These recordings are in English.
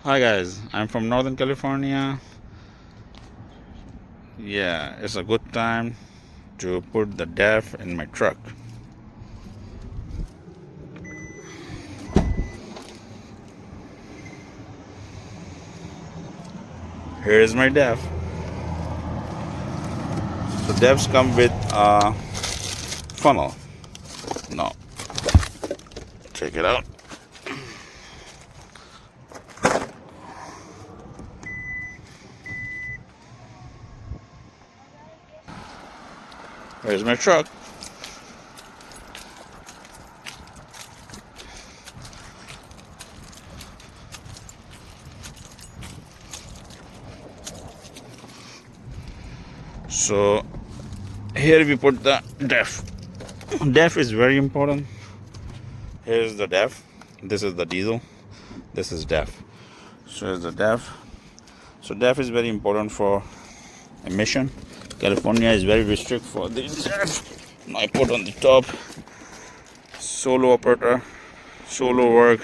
Hi guys, I'm from Northern California. Yeah, it's a good time to put the DEF in my truck. Here is my DEF. The DEFs come with a funnel. Now, check it out. Here's my truck. So here we put the DEF. DEF is very important. Here's the DEF. This is the diesel. This is DEF. So here's the DEF. So DEF is very important for emission. California is very restrict for this DEF. Now I put on the top. Solo operator, solo work.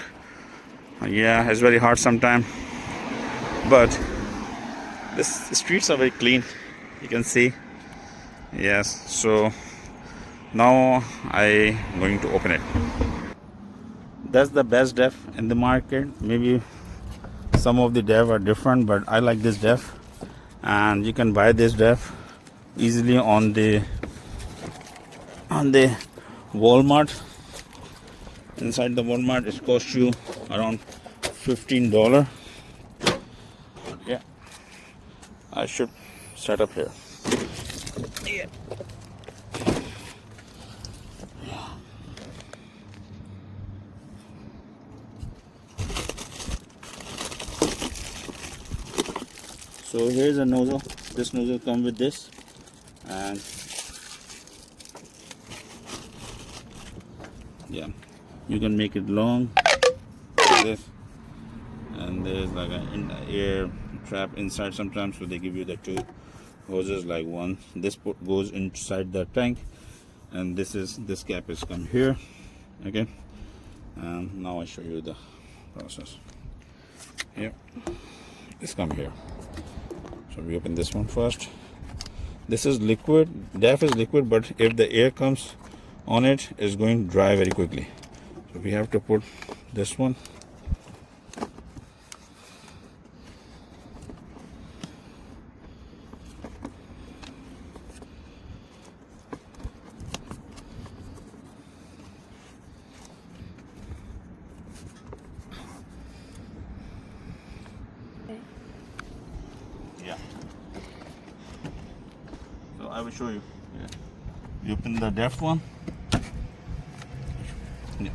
Yeah, it's very hard sometimes. But the streets are very clean. You can see. Yes. So now I'm going to open it. That's the best DEF in the market. Maybe some of the DEF are different, but I like this DEF, and you can buy this DEF easily on the Walmart. Inside the Walmart, it costs you around $15. Yeah, I should set up here. Yeah. So here's a nozzle. This nozzle comes with this, and yeah, you can make it long like this, and there's like an air trap inside sometimes, so they give you the two hoses, like one. This goes inside the tank, and this cap is come here. Okay, and now I show you the process. Here, this come here. So we open this one first. This is liquid. DEF is liquid, but if the air comes on it, it's going to dry very quickly. So we have to put this one. Yeah. So I will show you. Yeah. You open the DEF one. Yeah.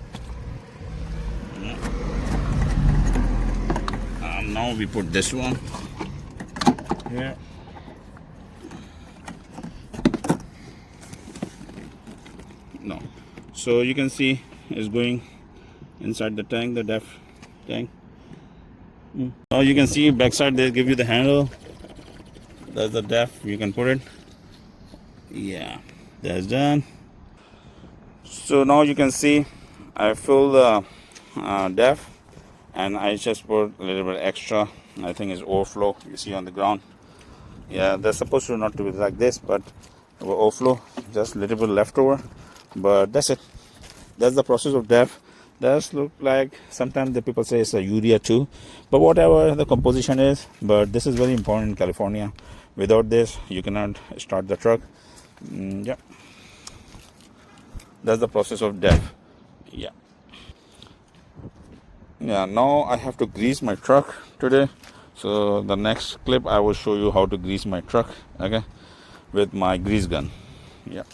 And now we put this one here. No. So you can see it's going inside the tank, the DEF tank. Now you can see backside they give you the handle. That's the DEF. You can put it. Yeah, that's done. So now you can see I fill the DEF, and I just put a little bit extra. I think it's overflow. You see on the ground. Yeah, they're supposed to not to be like this, but it will overflow. Just a little bit leftover. But that's it. That's the process of DEF. Does look like sometimes the people say it's a urea too, but whatever the composition is, but this is very important in California. Without this you cannot start the truck. Yeah, that's the process of DEF. Yeah, now I have to grease my truck today, so the next clip I will show you how to grease my truck, okay, with my grease gun. Yeah.